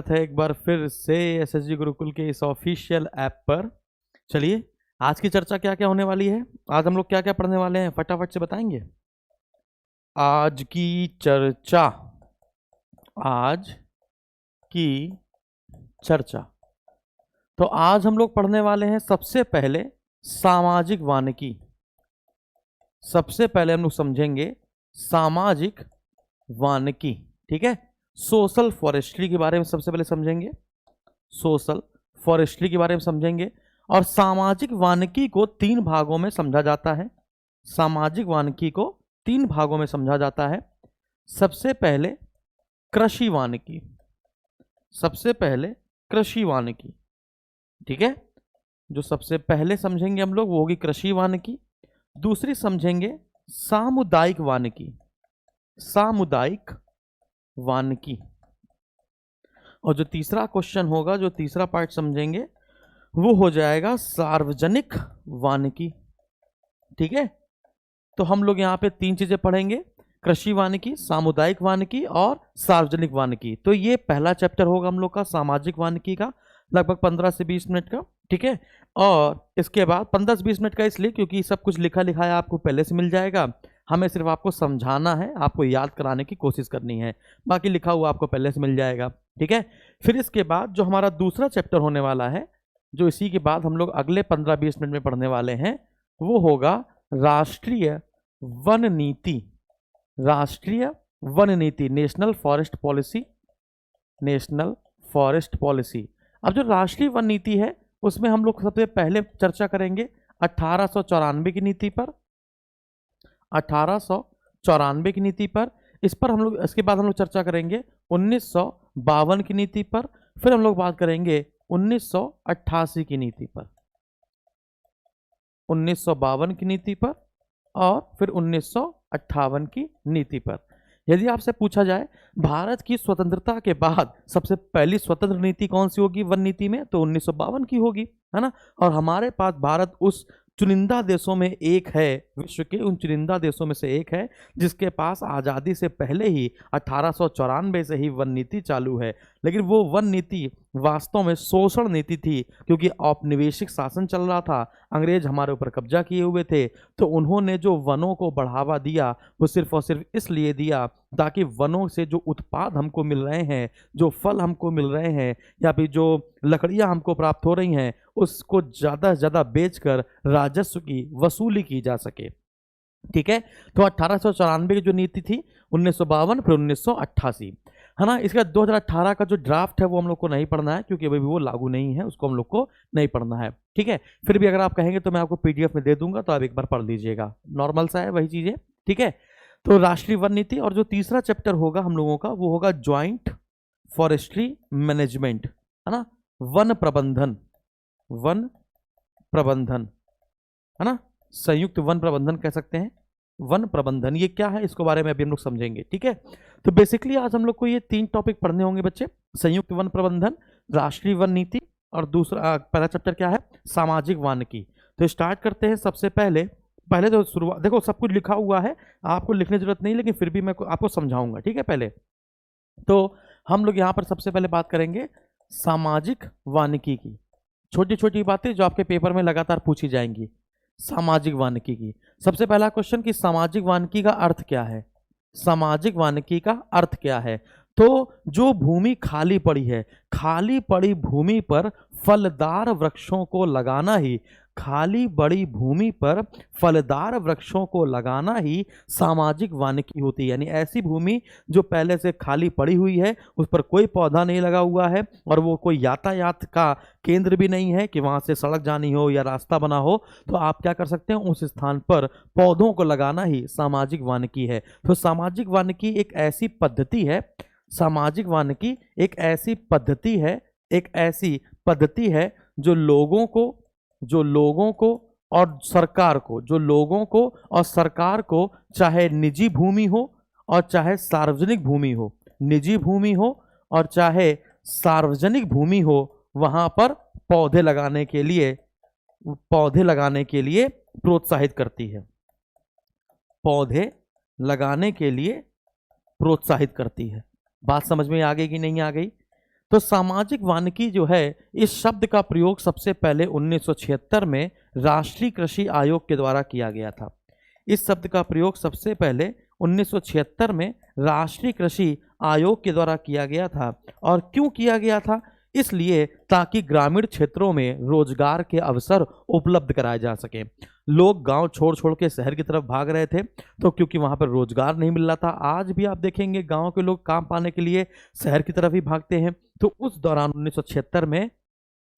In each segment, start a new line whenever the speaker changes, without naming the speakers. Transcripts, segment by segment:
है एक बार फिर से एसएसजी गुरुकुल के इस ऑफिशियल ऐप पर। चलिए आज की चर्चा क्या क्या होने वाली है, आज हम लोग क्या क्या पढ़ने वाले हैं फटाफट से बताएंगे। आज की चर्चा, आज की चर्चा, तो आज हम लोग पढ़ने वाले हैं सबसे पहले सामाजिक वानिकी। सबसे पहले हम लोग समझेंगे सामाजिक वानिकी, ठीक है। सोशल फॉरेस्ट्री के बारे में सबसे पहले समझेंगे, सोशल फॉरेस्ट्री के बारे में समझेंगे। और सामाजिक वानिकी को तीन भागों में समझा जाता है। सामाजिक वानिकी को तीन भागों में समझा जाता है। सबसे पहले कृषि वानिकी, सबसे पहले कृषि वानिकी, ठीक है। जो सबसे पहले समझेंगे हम लोग वो होगी कृषि वानिकी। दूसरी समझेंगे सामुदायिक वानिकी, सामुदायिक वानिकी। और जो तीसरा क्वेश्चन होगा, जो तीसरा पार्ट समझेंगे वो हो जाएगा सार्वजनिक वानिकी, ठीक है। तो हम लोग यहाँ पे तीन चीजें पढ़ेंगे, कृषि वानिकी, सामुदायिक वानिकी और सार्वजनिक वानिकी। तो ये पहला चैप्टर होगा हम लोग का सामाजिक वानिकी का, लगभग 15 से 20 मिनट का, ठीक है। और इसके बाद 15 से 20 मिनट का इसलिए क्योंकि सब कुछ लिखा लिखा है आपको पहले से मिल जाएगा, हमें सिर्फ आपको समझाना है, आपको याद कराने की कोशिश करनी है, बाकी लिखा हुआ आपको पहले से मिल जाएगा, ठीक है। फिर इसके बाद जो हमारा दूसरा चैप्टर होने वाला है, जो इसी के बाद हम लोग अगले 15-20 मिनट में पढ़ने वाले हैं, वो होगा राष्ट्रीय वन नीति। राष्ट्रीय वन नीति, national forest policy, national forest policy. अब जो राष्ट्रीय वन नीति है उसमें हम लोग सबसे पहले चर्चा करेंगे 1894 की नीति पर, 1894 की नीति पर। इस पर हम लोग, इसके बाद हम लोग चर्चा करेंगे 1952 की नीति पर। फिर हम लोग बात करेंगे 1988 की नीति पर, 1952 की नीति पर और फिर 1958 की नीति पर। यदि आपसे पूछा जाए भारत की स्वतंत्रता के बाद सबसे पहली स्वतंत्र नीति कौन सी होगी वन नीति में, तो 1952 की होगी, है ना। और हमारे पास भारत उस चुनिंदा देशों में एक है, विश्व के उन चुनिंदा देशों में से एक है जिसके पास आज़ादी से पहले ही 1894 से ही वन नीति चालू है। लेकिन वो वन नीति वास्तव में शोषण नीति थी, क्योंकि औपनिवेशिक शासन चल रहा था, अंग्रेज हमारे ऊपर कब्जा किए हुए थे। तो उन्होंने जो वनों को बढ़ावा दिया वो सिर्फ और सिर्फ इसलिए दिया ताकि वनों से जो उत्पाद हमको मिल रहे हैं, जो फल हमको मिल रहे हैं या फिर जो लकड़ियां हमको प्राप्त हो रही हैं, उसको ज़्यादा से ज़्यादा बेचकर राजस्व की वसूली की जा सके, ठीक है। तो 1894 की जो नीति थी, 1952, फिर 1988, है ना। इसका 2018 का जो ड्राफ्ट है वो हम लोग को नहीं पढ़ना है क्योंकि अभी भी वो लागू नहीं है, उसको हम लोग को नहीं पढ़ना है, ठीक है। फिर भी अगर आप कहेंगे तो मैं आपको पीडीएफ में दे दूंगा, तो आप एक बार पढ़ लीजिएगा, नॉर्मल सा है वही चीज़ें, ठीक है। तो राष्ट्रीय वन नीति। और जो तीसरा चैप्टर होगा हम लोगों का वो होगा ज्वाइंट फॉरेस्ट्री मैनेजमेंट, है ना, वन प्रबंधन, वन प्रबंधन, है ना, संयुक्त वन प्रबंधन कह सकते हैं, वन प्रबंधन। ये क्या है इसके बारे में अभी हम लोग समझेंगे, ठीक है। तो बेसिकली आज हम लोग को ये तीन टॉपिक पढ़ने होंगे बच्चे, संयुक्त वन प्रबंधन, राष्ट्रीय वन नीति और दूसरा पहला चैप्टर क्या है, सामाजिक वानिकी। तो स्टार्ट करते हैं। सबसे पहले तो शुरुआत, देखो सब कुछ लिखा हुआ है, आपको लिखने की जरूरत नहीं, लेकिन फिर भी मैं आपको समझाऊंगा, ठीक है। पहले तो हम लोग यहाँ पर सबसे पहले बात करेंगे सामाजिक वानिकी की, छोटी छोटी बातें जो आपके पेपर में लगातार पूछी जाएंगी सामाजिक वानिकी की। सबसे पहला क्वेश्चन कि सामाजिक वानिकी का अर्थ क्या है, सामाजिक वानिकी का अर्थ क्या है। तो जो भूमि खाली पड़ी है, खाली पड़ी भूमि पर फलदार वृक्षों को लगाना ही, खाली पड़ी भूमि पर फलदार वृक्षों को लगाना ही सामाजिक वानिकी होती है। यानी ऐसी भूमि जो पहले से खाली पड़ी हुई है, उस पर कोई पौधा नहीं लगा हुआ है और वो कोई यातायात का केंद्र भी नहीं है कि वहां से सड़क जानी हो या रास्ता बना हो, तो आप क्या कर सकते हैं, उस स्थान पर पौधों को लगाना ही सामाजिक वानिकी है। तो सामाजिक वानिकी एक ऐसी पद्धति है, सामाजिक वानिकी एक ऐसी पद्धति है, एक ऐसी पद्धति है जो लोगों को और सरकार को, जो लोगों को और सरकार को, चाहे निजी भूमि हो और चाहे सार्वजनिक भूमि हो, निजी भूमि हो और चाहे सार्वजनिक भूमि हो, वहां पर पौधे लगाने के लिए प्रोत्साहित करती है, पौधे लगाने के लिए प्रोत्साहित करती है। बात समझ में आ गई कि नहीं आ गई। तो सामाजिक वानिकी जो है, इस शब्द का प्रयोग सबसे पहले 1976 में राष्ट्रीय कृषि आयोग के द्वारा किया गया था। इस शब्द का प्रयोग सबसे पहले 1976 में राष्ट्रीय कृषि आयोग के द्वारा किया गया था। और क्यों किया गया था? इसलिए ताकि ग्रामीण क्षेत्रों में रोजगार के अवसर उपलब्ध कराए जा सके। लोग गांव छोड़ छोड़ के शहर की तरफ भाग रहे थे, तो क्योंकि वहां पर रोजगार नहीं मिल रहा था। आज भी आप देखेंगे गांव के लोग काम पाने के लिए शहर की तरफ ही भागते हैं। तो उस दौरान 1976 में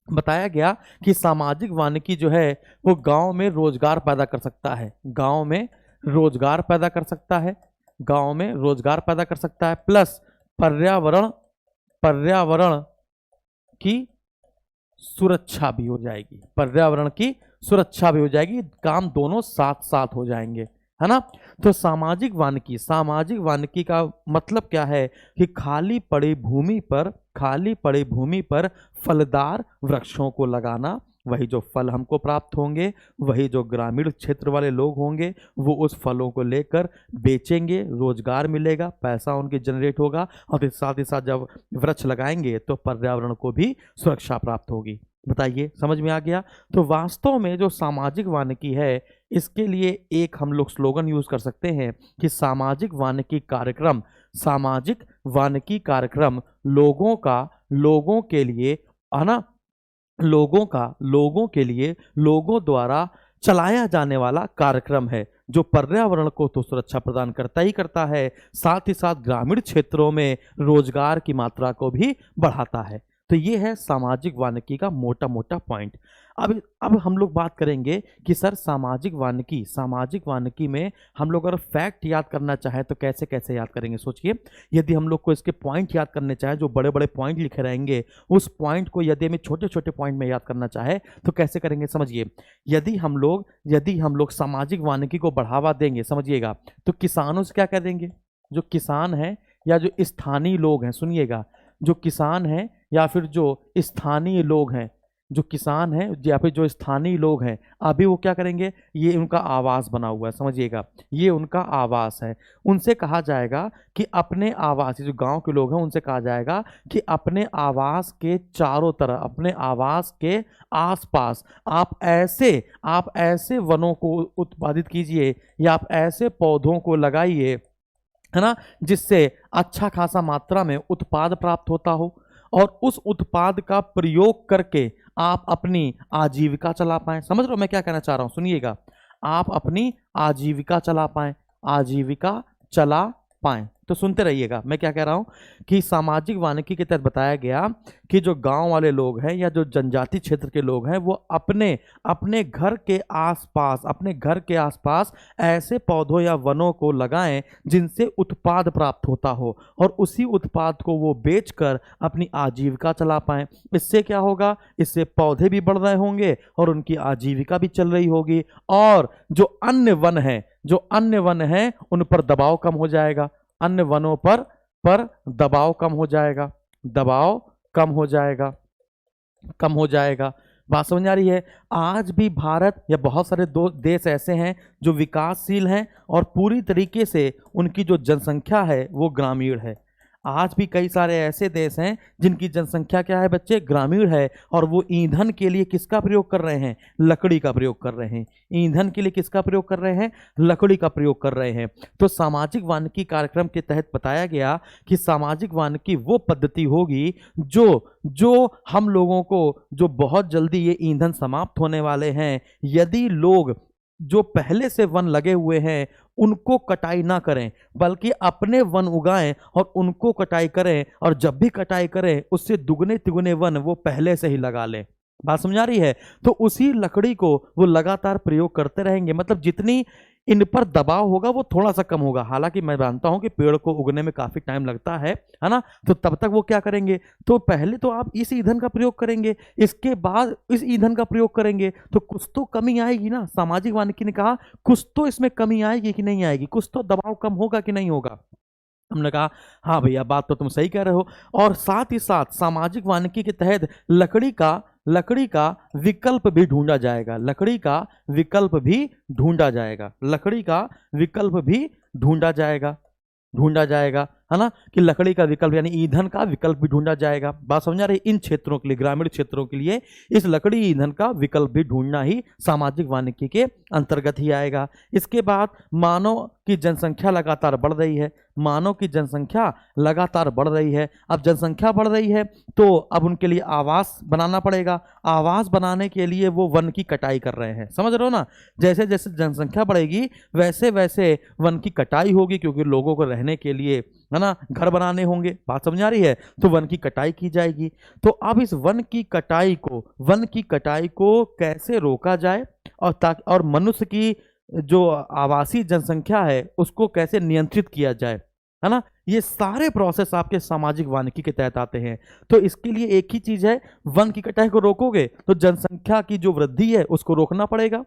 बताया गया कि सामाजिक वानिकी जो है वो गांव में रोजगार पैदा कर सकता है, गांव में रोजगार पैदा कर सकता है, गांव में रोजगार पैदा कर सकता है, प्लस पर्यावरण की सुरक्षा भी हो जाएगी, पर्यावरण की सुरक्षा भी हो जाएगी, काम दोनों साथ साथ हो जाएंगे, है ना। तो सामाजिक वानिकी का मतलब क्या है कि खाली पड़ी भूमि पर फलदार वृक्षों को लगाना। वही जो फल हमको प्राप्त होंगे, वही जो ग्रामीण क्षेत्र वाले लोग होंगे वो उस फलों को लेकर बेचेंगे, रोजगार मिलेगा, पैसा उनके जनरेट होगा, और फिर साथ ही साथ जब वृक्ष लगाएंगे तो पर्यावरण को भी सुरक्षा प्राप्त होगी। बताइए, समझ में आ गया? तो वास्तव में जो सामाजिक वानिकी है, इसके लिए एक हम लोग स्लोगन यूज कर सकते हैं कि सामाजिक वानिकी कार्यक्रम लोगों के लिए, है ना, लोगों के लिए लोगों द्वारा चलाया जाने वाला कार्यक्रम है, जो पर्यावरण को तो सुरक्षा प्रदान करता ही करता है, साथ ही साथ ग्रामीण क्षेत्रों में रोजगार की मात्रा को भी बढ़ाता है। तो ये है सामाजिक वानिकी का मोटा मोटा पॉइंट। अब हम लोग बात करेंगे कि सर सामाजिक वानिकी में हम लोग अगर फैक्ट याद करना चाहे तो कैसे कैसे याद करेंगे? सोचिए, यदि हम लोग को इसके पॉइंट याद करने चाहे, जो बड़े बड़े पॉइंट लिखे रहेंगे, उस पॉइंट को यदि हमें छोटे छोटे पॉइंट में याद करना चाहे तो कैसे करेंगे? समझिए, यदि हम लोग सामाजिक वानिकी को बढ़ावा देंगे, समझिएगा, तो किसानों से क्या कह देंगे? जो किसान है या जो स्थानीय लोग हैं, सुनिएगा, जो किसान हैं या फिर जो स्थानीय लोग हैं, जो किसान हैं या फिर जो स्थानीय लोग हैं, अभी वो क्या करेंगे? ये उनका आवास बना हुआ है, समझिएगा, ये उनका आवास है। उनसे कहा जाएगा कि अपने आवास, जो गांव के लोग हैं उनसे कहा जाएगा कि अपने आवास के चारों तरफ, अपने आवास के आसपास आप ऐसे वनों को उत्पादित कीजिए या आप ऐसे पौधों को लगाइए, है ना, जिससे अच्छा खासा मात्रा में उत्पाद प्राप्त होता हो, और उस उत्पाद का प्रयोग करके आप अपनी आजीविका चला पाएं। समझ रहे हो मैं क्या कहना चाह रहा हूं? सुनिएगा, आप अपनी आजीविका चला पाएं। तो सुनते रहिएगा मैं क्या कह रहा हूं कि सामाजिक वानिकी के तहत बताया गया कि जो गांव वाले लोग हैं या जो जनजाति क्षेत्र के लोग हैं, वो अपने घर के आसपास ऐसे पौधों या वनों को लगाएं जिनसे उत्पाद प्राप्त होता हो, और उसी उत्पाद को वो बेचकर अपनी आजीविका चला पाएं। इससे क्या होगा? इससे पौधे भी बढ़ रहे होंगे और उनकी आजीविका भी चल रही होगी, और जो अन्य वन हैं उन पर दबाव कम हो जाएगा, अन्य वनों पर दबाव कम हो जाएगा। बात समझ आ रही है? आज भी भारत या बहुत सारे देश ऐसे हैं जो विकासशील हैं और पूरी तरीके से उनकी जो जनसंख्या है वो ग्रामीण है। आज भी कई सारे ऐसे देश हैं जिनकी जनसंख्या क्या है बच्चे? ग्रामीण है, और वो ईंधन के लिए किसका प्रयोग कर रहे हैं? लकड़ी का प्रयोग कर रहे हैं। ईंधन के लिए किसका प्रयोग कर रहे हैं? लकड़ी का प्रयोग कर रहे हैं। तो सामाजिक वानिकी कार्यक्रम के तहत बताया गया कि सामाजिक वानिकी वो पद्धति होगी जो हम लोगों को, जो बहुत जल्दी ये ईंधन समाप्त होने वाले हैं, यदि लोग जो पहले से वन लगे हुए हैं उनको कटाई ना करें, बल्कि अपने वन उगाएं और उनको कटाई करें, और जब भी कटाई करें उससे दुगने तिगुने वन वो पहले से ही लगा लें। बात समझ आ रही है? तो उसी लकड़ी को वो लगातार प्रयोग करते रहेंगे, मतलब जितनी इन पर दबाव होगा वो थोड़ा सा कम होगा। हालांकि मैं जानता हूं कि पेड़ को उगने में काफी टाइम लगता है ना, तो तब तक वो क्या करेंगे? तो पहले तो आप इस ईंधन का प्रयोग करेंगे, इसके बाद इस ईंधन का प्रयोग करेंगे, तो कुछ तो कमी आएगी ना। सामाजिक वानिकी ने कहा कुछ तो इसमें कमी आएगी कि नहीं आएगी, कुछ तो दबाव कम होगा कि नहीं होगा। हमने कहा हाँ भैया, बात तो तुम सही कह रहे हो। और साथ ही साथ सामाजिक वानिकी के तहत लकड़ी का विकल्प भी ढूंढा जाएगा। है ना, कि लकड़ी का विकल्प यानी ईंधन का विकल्प भी ढूंढा जाएगा। बात समझ आ रही है? इन क्षेत्रों के लिए, ग्रामीण क्षेत्रों के लिए इस लकड़ी ईंधन का विकल्प भी ढूंढना ही सामाजिक वानिकी के अंतर्गत ही आएगा। इसके बाद मानव की जनसंख्या लगातार बढ़ रही है, मानव की जनसंख्या लगातार बढ़ रही है। अब जनसंख्या बढ़ रही है तो अब उनके लिए आवास बनाना पड़ेगा। आवास बनाने के लिए वो वन की कटाई कर रहे हैं, समझ रहे हो ना? जैसे जैसे जनसंख्या बढ़ेगी वैसे वैसे वन की कटाई होगी, क्योंकि लोगों को रहने के लिए, है ना, घर बनाने होंगे। बात समझ आ रही है? तो वन की कटाई की जाएगी। तो अब इस वन की कटाई को कैसे रोका जाए और मनुष्य की जो आवासीय जनसंख्या है उसको कैसे नियंत्रित किया जाए, है ना, ये सारे प्रोसेस आपके सामाजिक वानिकी के तहत आते हैं। तो इसके लिए एक ही चीज है, वन की कटाई को रोकोगे तो जनसंख्या की जो वृद्धि है उसको रोकना पड़ेगा।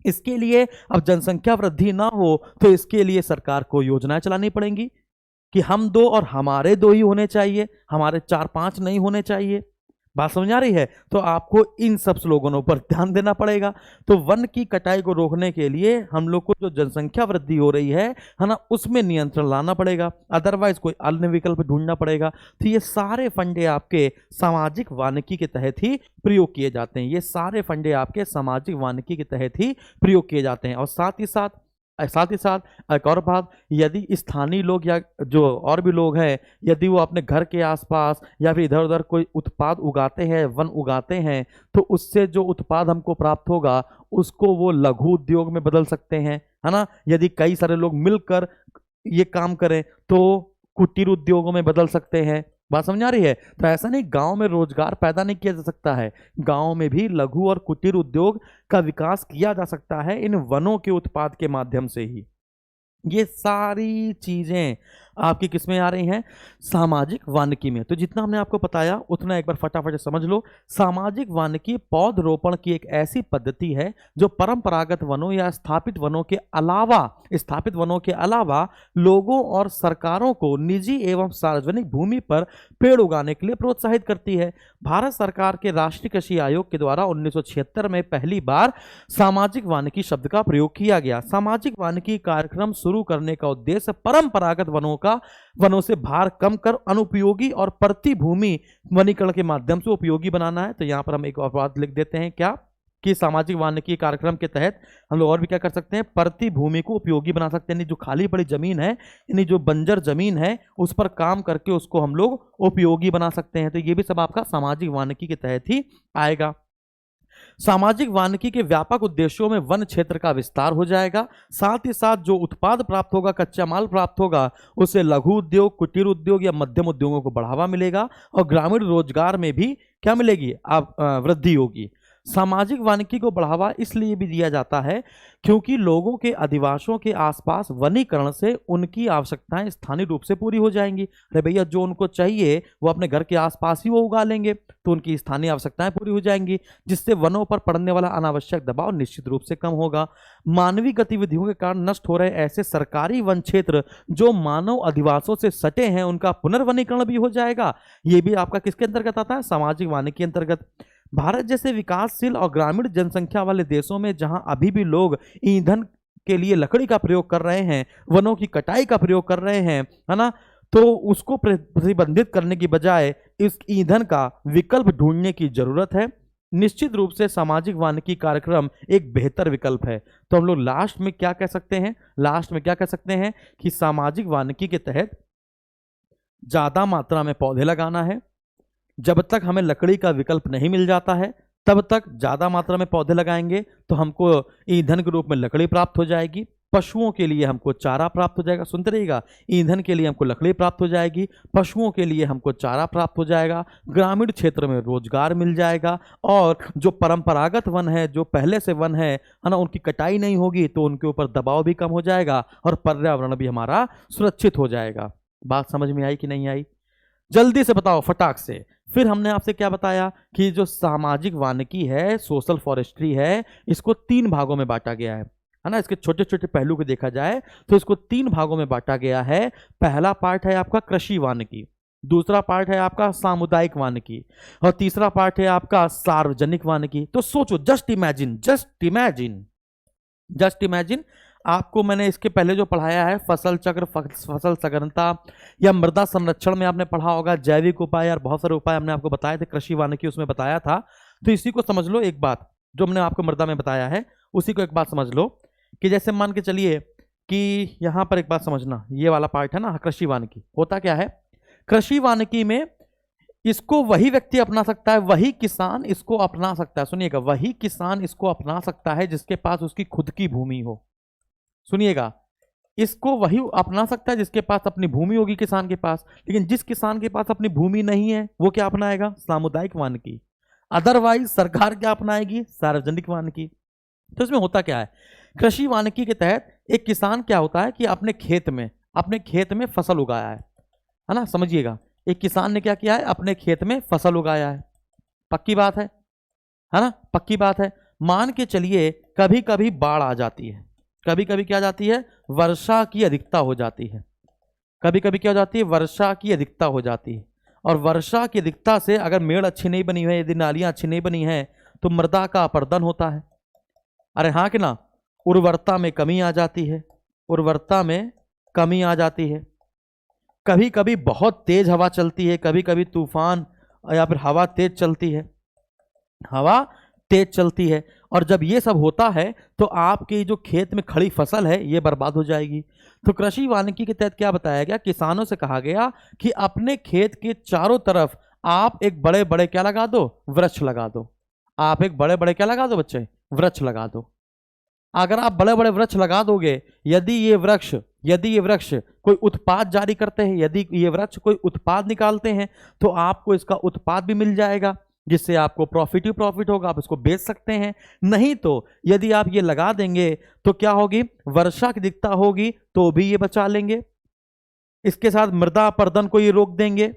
इसके लिए अब जनसंख्या वृद्धि ना हो तो इसके लिए सरकार को योजनाएं चलानी पड़ेंगी कि हम 2 और हमारे 2 ही होने चाहिए, हमारे 4-5 नहीं होने चाहिए। बात समझ आ रही है? तो आपको इन सब स्लोगनों पर ध्यान देना पड़ेगा। तो वन की कटाई को रोकने के लिए हम लोग को जो जनसंख्या वृद्धि हो रही है ना, उसमें नियंत्रण लाना पड़ेगा, अदरवाइज कोई अन्य विकल्प ढूंढना पड़ेगा। तो ये सारे फंडे आपके सामाजिक वानिकी के तहत ही प्रयोग किए जाते हैं, ये सारे फंडे आपके सामाजिक वानिकी के तहत ही प्रयोग किए जाते हैं। और साथ ही साथ एक और बात, यदि स्थानीय लोग या जो और भी लोग हैं, यदि वो अपने घर के आसपास या फिर इधर उधर कोई उत्पाद उगाते हैं, वन उगाते हैं, तो उससे जो उत्पाद हमको प्राप्त होगा उसको वो लघु उद्योग में बदल सकते हैं, है ना। यदि कई सारे लोग मिलकर ये काम करें तो कुटीर उद्योगों में बदल सकते हैं। बात समझ आ रही है? तो ऐसा नहीं गांव में रोजगार पैदा नहीं किया जा सकता है, गांव में भी लघु और कुटीर उद्योग का विकास किया जा सकता है इन वनों के उत्पाद के माध्यम से ही। ये सारी चीजें आपकी किसमें आ रही हैं? सामाजिक वानिकी में। तो जितना हमने आपको बताया उतना एक बार फटाफट समझ लो। सामाजिक वानिकी पौधरोपण की एक ऐसी पद्धति है जो परंपरागत वनों या स्थापित वनों के अलावा लोगों और सरकारों को निजी एवं सार्वजनिक भूमि पर पेड़ उगाने के लिए प्रोत्साहित करती है। भारत सरकार के राष्ट्रीय कृषि आयोग के द्वारा 1976 में पहली बार सामाजिक वानिकी शब्द का प्रयोग किया गया। सामाजिक वानिकी कार्यक्रम शुरू करने का उद्देश्य परंपरागत वनों से भार कम कर अनुपयोगी और प्रतिभूमि वनीकरण के माध्यम से उपयोगी बनाना है। तो यहां पर हम एक और बात लिख देते हैं, क्या कि सामाजिक वानिकी कार्यक्रम के तहत हम लोग और भी क्या कर सकते हैं? प्रतिभूमि को उपयोगी बना सकते हैं, यानी जो खाली पड़ी जमीन है, यानी जो बंजर जमीन है, उस पर काम करके उसको हम लोग उपयोगी बना सकते हैं। तो ये भी सब आपका सामाजिक वानिकी के तहत ही आएगा। सामाजिक वानिकी के व्यापक उद्देश्यों में वन क्षेत्र का विस्तार हो जाएगा। साथ ही साथ जो उत्पाद प्राप्त होगा, कच्चा माल प्राप्त होगा, उससे लघु उद्योग, कुटीर उद्योग या मध्यम उद्योगों को बढ़ावा मिलेगा और ग्रामीण रोजगार में भी क्या मिलेगी? वृद्धि होगी। सामाजिक वानिकी को बढ़ावा इसलिए भी दिया जाता है क्योंकि लोगों के अधिवासों के आसपास वनीकरण से उनकी आवश्यकताएं स्थानीय रूप से पूरी हो जाएंगी। अरे भैया, जो उनको चाहिए वो अपने घर के आसपास ही वो उगा लेंगे, तो उनकी स्थानीय आवश्यकताएं पूरी हो जाएंगी, जिससे वनों पर पड़ने वाला अनावश्यक दबाव निश्चित रूप से कम होगा। मानवीय गतिविधियों के कारण नष्ट हो रहे ऐसे सरकारी वन क्षेत्र जो मानव अधिवासों से सटे हैं, उनका पुनर्वनीकरण भी हो जाएगा। ये भी आपका किसके अंतर्गत आता है? सामाजिक वानिकी अंतर्गत। भारत जैसे विकासशील और ग्रामीण जनसंख्या वाले देशों में जहां अभी भी लोग ईंधन के लिए लकड़ी का प्रयोग कर रहे हैं, वनों की कटाई का प्रयोग कर रहे हैं, है ना, तो उसको प्रतिबंधित करने की बजाय इस ईंधन का विकल्प ढूंढने की जरूरत है। निश्चित रूप से सामाजिक वानिकी कार्यक्रम एक बेहतर विकल्प है। तो हम लोग लास्ट में क्या कह सकते हैं कि सामाजिक वानिकी के तहत ज्यादा मात्रा में पौधे लगाना है। जब तक हमें लकड़ी का विकल्प नहीं मिल जाता है तब तक ज्यादा मात्रा में पौधे लगाएंगे तो हमको ईंधन के रूप में लकड़ी प्राप्त हो जाएगी। पशुओं के लिए हमको चारा प्राप्त हो जाएगा। सुनते रहिएगा, ईंधन के लिए हमको लकड़ी प्राप्त हो जाएगी, पशुओं के लिए हमको चारा प्राप्त हो जाएगा, ग्रामीण क्षेत्र में रोजगार मिल जाएगा, और जो परंपरागत वन है, जो पहले से वन है ना, उनकी कटाई नहीं होगी तो उनके ऊपर दबाव भी कम हो जाएगा और पर्यावरण भी हमारा सुरक्षित हो जाएगा। बात समझ में आई कि नहीं आई? जल्दी से बताओ फटाक से। फिर हमने आपसे क्या बताया कि जो सामाजिक वानिकी है, सोशल फॉरेस्ट्री है, इसको 3 भागों में बांटा गया है ना। इसके छोटे छोटे पहलू को देखा जाए तो इसको 3 भागों में बांटा गया है। पहला पार्ट है आपका कृषि वानिकी, दूसरा पार्ट है आपका सामुदायिक वानिकी, और तीसरा पार्ट है आपका सार्वजनिक वानिकी। तो सोचो, जस्ट इमेजिन आपको मैंने इसके पहले जो पढ़ाया है फसल चक्र, फसल सघनता या मृदा संरक्षण में आपने पढ़ा होगा, जैविक उपाय और बहुत सारे उपाय हमने आपको बताए थे, कृषि वानिकी उसमें बताया था। तो इसी को समझ लो, एक बात जो हमने आपको मृदा में बताया है उसी को एक बात समझ लो कि जैसे मान के चलिए कि यहाँ पर एक बात समझना, ये वाला पार्ट है ना कृषि वानिकी, होता क्या है कृषि वानिकी में, इसको वही व्यक्ति अपना सकता है, वही किसान इसको अपना सकता है। सुनिएगा, वही किसान इसको अपना सकता है जिसके पास उसकी खुद की भूमि हो। सुनिएगा, इसको वही अपना सकता है जिसके पास अपनी भूमि होगी किसान के पास, लेकिन जिस किसान के पास अपनी भूमि नहीं है वो क्या अपनाएगा? सामुदायिक वानिकी। अदरवाइज सरकार क्या अपनाएगी? सार्वजनिक वानिकी। तो इसमें होता क्या है, कृषि वानिकी के तहत एक किसान क्या होता है कि अपने खेत में फसल उगाया है ना, समझिएगा, एक किसान ने क्या किया है, अपने खेत में फसल उगाया है। पक्की बात है ना, पक्की बात है। मान के चलिए कभी कभी बाढ़ आ जाती है, कभी कभी क्या जाती है, वर्षा की अधिकता हो जाती है, कभी कभी क्या हो जाती है, वर्षा की अधिकता हो जाती है। और वर्षा की अधिकता से अगर मेड़ अच्छी नहीं बनी है, यदि नालियां अच्छी नहीं बनी है, तो मृदा का अपरदन होता है। अरे हाँ कि ना, उर्वरता में कमी आ जाती है, उर्वरता में कमी आ जाती है। कभी कभी बहुत तेज हवा चलती है, कभी कभी तूफान या फिर हवा तेज चलती है, हवा तेज चलती है। और जब ये सब होता है तो आपकी जो खेत में खड़ी फसल है ये बर्बाद हो जाएगी। तो कृषि वानिकी के तहत क्या बताया गया, किसानों से कहा गया कि अपने खेत के चारों तरफ आप एक बड़े बड़े क्या लगा दो, वृक्ष लगा दो। आप एक बड़े बड़े क्या लगा दो बच्चे, वृक्ष लगा दो। अगर आप बड़े बड़े वृक्ष लगा दोगे, यदि ये वृक्ष कोई उत्पाद जारी करते हैं, यदि ये वृक्ष कोई उत्पाद निकालते हैं, तो आपको इसका उत्पाद भी मिल जाएगा, जिससे आपको प्रॉफिट ही प्रॉफिट होगा, आप इसको बेच सकते हैं। नहीं तो यदि आप ये लगा देंगे तो क्या होगी, वर्षा की दिक्कत होगी तो भी ये बचा लेंगे, इसके साथ मृदा अपरदन को ये रोक देंगे,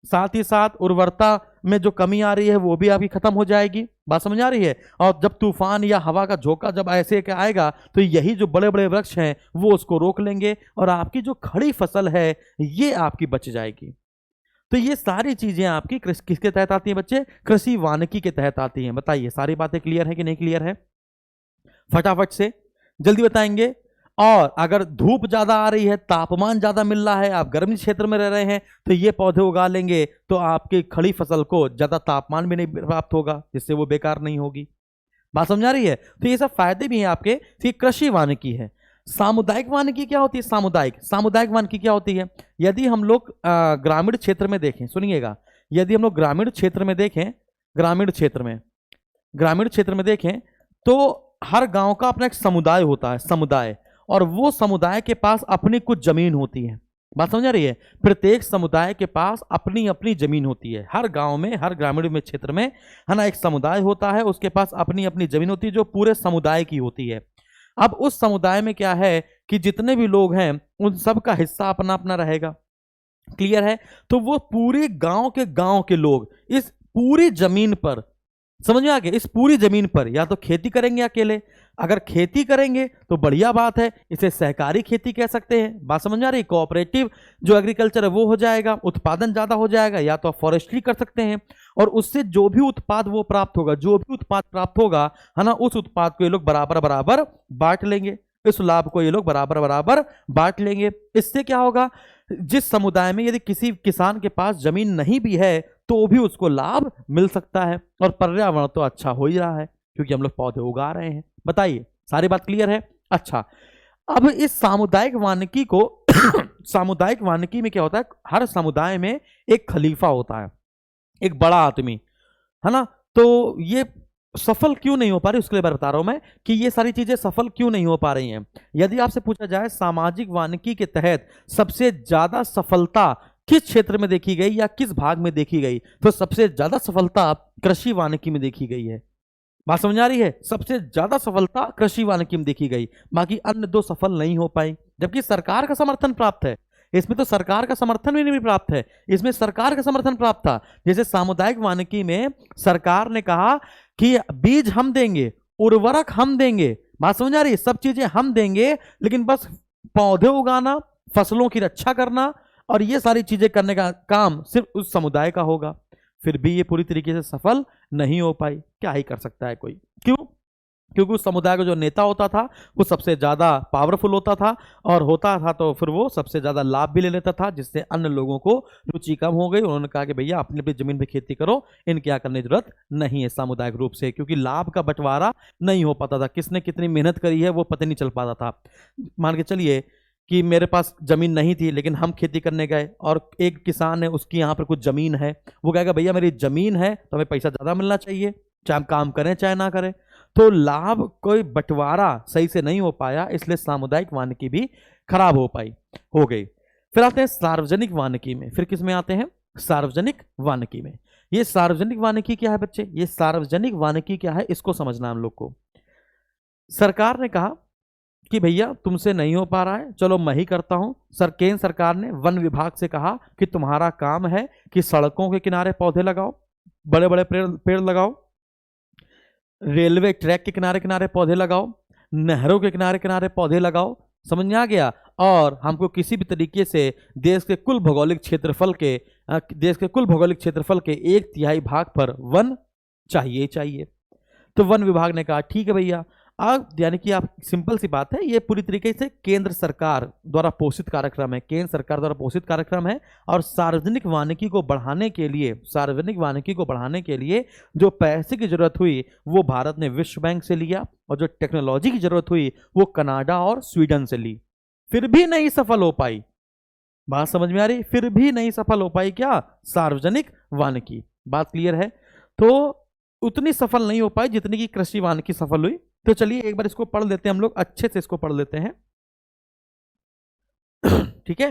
साथ ही साथ उर्वरता में जो कमी आ रही है वो भी आपकी खत्म हो जाएगी। बात समझ आ रही है? और जब तूफान या हवा का झोंका जब ऐसे के आएगा तो यही जो बड़े बड़े वृक्ष हैं वो उसको रोक लेंगे और आपकी जो खड़ी फसल है ये आपकी बच जाएगी। तो ये सारी चीजें आपकी किसके तहत आती हैं बच्चे? कृषि वानिकी के तहत आती हैं। बताइए सारी बातें क्लियर है कि नहीं क्लियर है? फटाफट से जल्दी बताएंगे। और अगर धूप ज्यादा आ रही है, तापमान ज्यादा मिल रहा है, आप गर्मी क्षेत्र में रह रहे हैं, तो ये पौधे उगा लेंगे तो आपकी खड़ी फसल को ज्यादा तापमान भी नहीं प्राप्त होगा, जिससे वो बेकार नहीं होगी। बात समझा रही है? तो ये सब फायदे भी हैं आपके। तो कृषि वानिकी है। सामुदायिक वानिकी क्या होती है? सामुदायिक वानिकी क्या होती है? यदि हम लोग ग्रामीण क्षेत्र में देखें, सुनिएगा, यदि हम लोग ग्रामीण क्षेत्र में देखें तो हर गांव का अपना एक समुदाय होता है, समुदाय, और वो समुदाय के पास अपनी कुछ जमीन होती है। बात समझ आ रही है? प्रत्येक समुदाय के पास अपनी अपनी जमीन होती है। हर गांव में, हर ग्रामीण में क्षेत्र में है ना, एक समुदाय होता है, उसके पास अपनी अपनी जमीन होती है जो पूरे समुदाय की होती है। अब उस समुदाय में क्या है कि जितने भी लोग हैं उन सब का हिस्सा अपना अपना रहेगा। क्लियर है? तो वो पूरे गांव के लोग इस पूरी जमीन पर, समझ में आ गया, इस पूरी जमीन पर या तो खेती करेंगे अकेले, अगर खेती करेंगे तो बढ़िया बात है, इसे सहकारी खेती कह सकते हैं। बात समझ में आ रही? कोऑपरेटिव जो एग्रीकल्चर है वो हो जाएगा, उत्पादन ज्यादा हो जाएगा। या तो आप फॉरेस्ट्री कर सकते हैं और उससे जो भी उत्पाद वो प्राप्त होगा, है ना, उस उत्पाद को ये लोग बराबर बराबर बांट लेंगे, इस लाभ को ये लोग बराबर बराबर बांट लेंगे। इससे क्या होगा, जिस समुदाय में यदि किसी किसान के पास जमीन नहीं भी है तो भी उसको लाभ मिल सकता है, और पर्यावरण तो अच्छा हो ही रहा है क्योंकि हम लोग पौधे उगा रहे हैं। बताइए सारी बात क्लियर है? अच्छा, अब इस सामुदायिक वानिकी को सामुदायिक वानिकी में क्या होता है, हर समुदाय में एक खलीफा होता है, एक बड़ा आदमी, है ना। तो ये सफल क्यों नहीं हो पा रही, उसके लिए बता रहा हूं मैं कि ये सारी चीजें सफल क्यों नहीं हो पा रही हैं। यदि आपसे पूछा जाए सामाजिक वानिकी के तहत सबसे ज्यादा सफलता किस क्षेत्र में देखी गई या किस भाग में देखी गई, तो सबसे ज्यादा सफलता कृषि वानिकी में देखी गई है। बात समझ आ रही है? सबसे ज्यादा सफलता कृषि वानिकी में देखी गई, बाकी अन्य दो सफल नहीं हो पाई। जबकि सरकार का समर्थन प्राप्त है, इसमें तो सरकार का समर्थन भी नहीं प्राप्त है, इसमें सरकार का समर्थन प्राप्त था। जैसे सामुदायिक वानिकी में सरकार ने कहा कि बीज हम देंगे, उर्वरक हम देंगे, बात समझ आ रही है, सब चीजें हम देंगे, लेकिन बस पौधे उगाना, फसलों की रक्षा करना और ये सारी चीजें करने का काम सिर्फ उस समुदाय का होगा। फिर भी ये पूरी तरीके से सफल नहीं हो पाई। क्या ही कर सकता है कोई? क्यों? क्योंकि उस समुदाय का जो नेता होता था वो सबसे ज़्यादा पावरफुल होता था, और होता था तो फिर वो सबसे ज़्यादा लाभ भी ले लेता था, जिससे अन्य लोगों को रुचि कम हो गई। उन्होंने कहा कि भैया अपनी अपनी ज़मीन पे खेती करो, इनकी क्या करने की जरूरत नहीं है सामुदायिक रूप से, क्योंकि लाभ का बंटवारा नहीं हो पाता था, किसने कितनी मेहनत करी है वो पता नहीं चल पाता था। मान के चलिए कि मेरे पास जमीन नहीं थी लेकिन हम खेती करने गए, और एक किसान है उसकी यहाँ पर कुछ जमीन है, वो कहेगा भैया मेरी जमीन है तो हमें पैसा ज़्यादा मिलना चाहिए, चाहे हम काम करें चाहे ना करें। तो लाभ कोई बंटवारा सही से नहीं हो पाया, इसलिए सामुदायिक वानिकी भी खराब हो गई। फिर आते हैं सार्वजनिक वानिकी में। फिर किस में आते हैं? सार्वजनिक वानिकी में। ये सार्वजनिक वानिकी क्या है बच्चे? ये सार्वजनिक वानिकी क्या है इसको समझना हम लोग को। सरकार ने कहा कि भैया तुमसे नहीं हो पा रहा है, चलो मैं ही करता हूं। केंद्र सरकार ने वन विभाग से कहा कि तुम्हारा काम है कि सड़कों के किनारे पौधे लगाओ, बड़े बड़े पेड़ लगाओ, रेलवे ट्रैक के किनारे किनारे पौधे लगाओ, नहरों के किनारे किनारे पौधे लगाओ। समझ में आ गया? और हमको किसी भी तरीके से देश के कुल भौगोलिक क्षेत्रफल के 1/3 भाग पर वन चाहिए। तो वन विभाग ने कहा ठीक है भैया। अब यानी कि आप सिंपल सी बात है, ये पूरी तरीके से केंद्र सरकार द्वारा पोषित कार्यक्रम है, और सार्वजनिक वानिकी को बढ़ाने के लिए जो पैसे की जरूरत हुई वो भारत ने विश्व बैंक से लिया, और जो टेक्नोलॉजी की जरूरत हुई वो कनाडा और स्वीडन से ली। फिर भी नहीं सफल हो पाई। बात समझ में आ रही? फिर भी नहीं सफल हो पाई क्या? सार्वजनिक वानिकी। बात क्लियर है? तो उतनी सफल नहीं हो पाई जितनी की कृषि वानिकी सफल हुई। तो चलिए एक बार इसको पढ़ लेते हैं हम लोग, अच्छे से इसको पढ़ लेते हैं। ठीक है,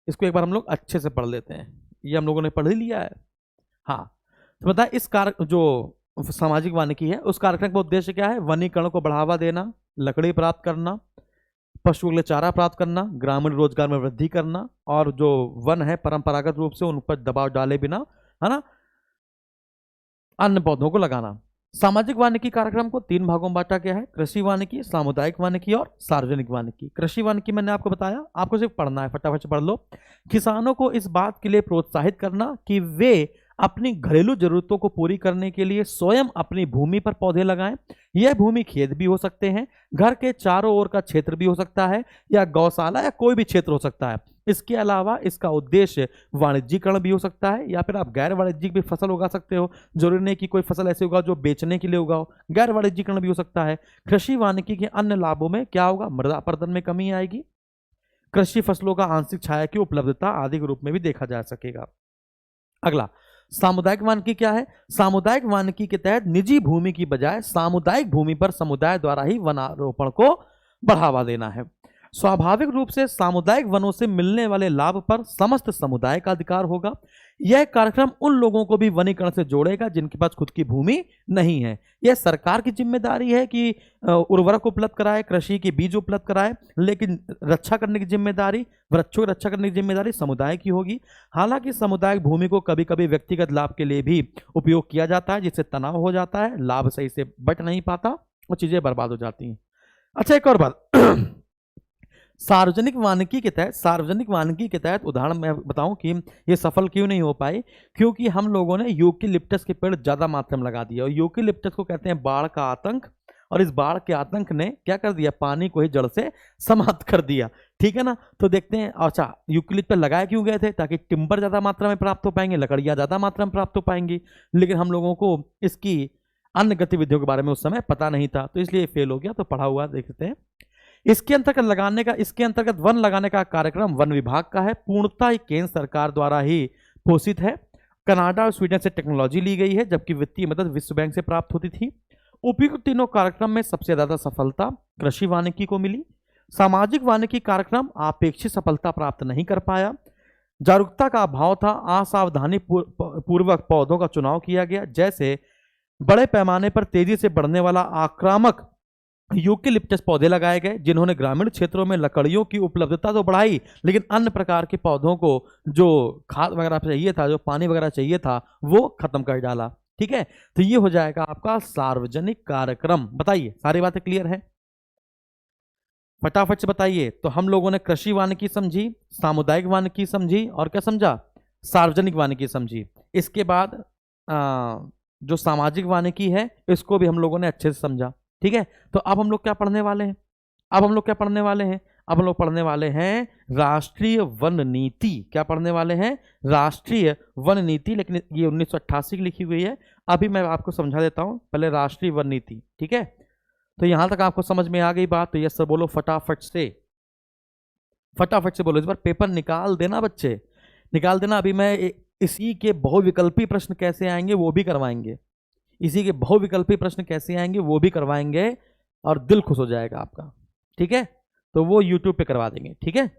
इसको एक बार हम लोग अच्छे से पढ़ लेते हैं। ये हम लोगों ने पढ़ ही लिया है। हाँ, तो बताए इस जो सामाजिक वानिकी है उस कार्यक्रम का उद्देश्य क्या है? वनीकरण को बढ़ावा देना, लकड़ी प्राप्त करना, पशुओं के लिए चारा प्राप्त करना, ग्रामीण रोजगार में वृद्धि करना, और जो वन है परंपरागत रूप से उन पर दबाव डाले बिना, है ना, अन्य पौधों को लगाना। सामाजिक वानिकी कार्यक्रम को 3 भागों में बांटा गया है: कृषि वानिकी, सामुदायिक वानिकी और सार्वजनिक वानिकी। कृषि वानिकी मैंने आपको बताया, आपको सिर्फ पढ़ना है, फटाफट से पढ़ लो। किसानों को इस बात के लिए प्रोत्साहित करना कि वे अपनी घरेलू जरूरतों को पूरी करने के लिए स्वयं अपनी भूमि पर पौधे लगाएं। यह भूमि खेत भी हो सकते हैं, घर के चारों ओर का क्षेत्र भी हो सकता है, या गौशाला या कोई भी क्षेत्र हो सकता है। इसके अलावा इसका उद्देश्य वाणिज्यिकरण भी हो सकता है, या फिर आप गैर वाणिज्यिक भी फसल उगा सकते हो। जरूरी नहीं कि कोई फसल ऐसे उगाओ जो बेचने के लिए उगाओ, गैर वाणिज्यिकरण भी हो सकता है। कृषि वानिकी के अन्य लाभों में क्या होगा? मृदा अपरदन में कमी आएगी, कृषि फसलों का आंशिक छाया की उपलब्धता आदि के रूप में भी देखा जा सकेगा। अगला सामुदायिक वानिकी क्या है? सामुदायिक वानिकी के तहत निजी भूमि की बजाय सामुदायिक भूमि पर समुदाय द्वारा ही वनारोपण को बढ़ावा देना है। स्वाभाविक रूप से सामुदायिक वनों से मिलने वाले लाभ पर समस्त समुदाय का अधिकार होगा। यह कार्यक्रम उन लोगों को भी वनीकरण से जोड़ेगा जिनके पास खुद की भूमि नहीं है। यह सरकार की जिम्मेदारी है कि उर्वरक उपलब्ध कराए, कृषि के बीज उपलब्ध कराए, लेकिन रक्षा करने की जिम्मेदारी, वृक्षों की रक्षा करने की जिम्मेदारी समुदाय की होगी। हालांकि सामुदायिक भूमि को कभी कभी व्यक्तिगत लाभ के लिए भी उपयोग किया जाता है, जिससे तनाव हो जाता है, लाभ सही से बट नहीं पाता और चीजें बर्बाद हो जाती हैं। अच्छा, एक और बात सार्वजनिक वानिकी के तहत उदाहरण मैं बताऊं कि ये सफल क्यों नहीं हो पाए, क्योंकि हम लोगों ने यूकेलिप्टस के पेड़ ज्यादा मात्रा में लगा दिया, और यूकेलिप्टस को कहते हैं बाढ़ का आतंक, और इस बाढ़ के आतंक ने क्या कर दिया? पानी को ही जड़ से समाप्त कर दिया। ठीक है ना? तो देखते हैं। अच्छा, यूकेलिप्टस लगाए क्यों गए थे? ताकि टिम्बर ज्यादा मात्रा में प्राप्त हो पाएंगे, लकड़ियां ज्यादा मात्रा में प्राप्त हो पाएंगी, लेकिन हम लोगों को इसकी अन्य गतिविधियों के बारे में उस समय पता नहीं था, तो इसलिए फेल हो गया। तो पढ़ा हुआ देखते हैं। इसके अंतर्गत वन लगाने का कार्यक्रम वन विभाग का है, पूर्णतः ही केंद्र सरकार द्वारा ही पोषित है। कनाडा और स्वीडन से टेक्नोलॉजी ली गई है, जबकि वित्तीय मदद विश्व बैंक से प्राप्त होती थी। उपयुक्त तीनों कार्यक्रम में सबसे ज्यादा सफलता कृषि वानिकी को मिली। सामाजिक वानिकी कार्यक्रम अपेक्षित सफलता प्राप्त नहीं कर पाया, जागरूकता का अभाव था, असावधानी पूर्वक पौधों का चुनाव किया गया। जैसे बड़े पैमाने पर तेजी से बढ़ने वाला आक्रामक यूकेलिप्टस पौधे लगाए गए, जिन्होंने ग्रामीण क्षेत्रों में लकड़ियों की उपलब्धता तो बढ़ाई, लेकिन अन्य प्रकार के पौधों को जो खाद वगैरह चाहिए था, जो पानी वगैरह चाहिए था, वो खत्म कर डाला। ठीक है, तो ये हो जाएगा आपका सार्वजनिक कार्यक्रम। बताइए, सारी बातें क्लियर है? फटाफट से बताइए। तो हम लोगों ने कृषि वानिकी समझी, सामुदायिक वानिकी समझी, और क्या समझा? सार्वजनिक वानिकी समझी। इसके बाद जो सामाजिक वानिकी है इसको भी हम लोगों ने अच्छे से समझा। ठीक है, तो अब हम लोग क्या पढ़ने वाले हैं? अब हम लोग क्या पढ़ने वाले हैं? अब हम लोग पढ़ने वाले हैं राष्ट्रीय वन नीति। क्या पढ़ने वाले हैं? राष्ट्रीय वन नीति, लेकिन ये 1988 की लिखी हुई है। अभी मैं आपको समझा देता हूं, पहले राष्ट्रीय वन नीति, ठीक है। तो यहां तक आपको समझ में आ गई बात? तो यस सर बोलो फटाफट से, फटाफट से बोलो। इस बार पेपर निकाल देना बच्चे, निकाल देना। अभी मैं इसी के बहुविकल्पी प्रश्न कैसे आएंगे वो भी करवाएंगे, इसी के बहुविकल्पी प्रश्न कैसे आएंगे वो भी करवाएंगे, और दिल खुश हो जाएगा आपका, ठीक है। तो वो यूट्यूब पे करवा देंगे, ठीक है।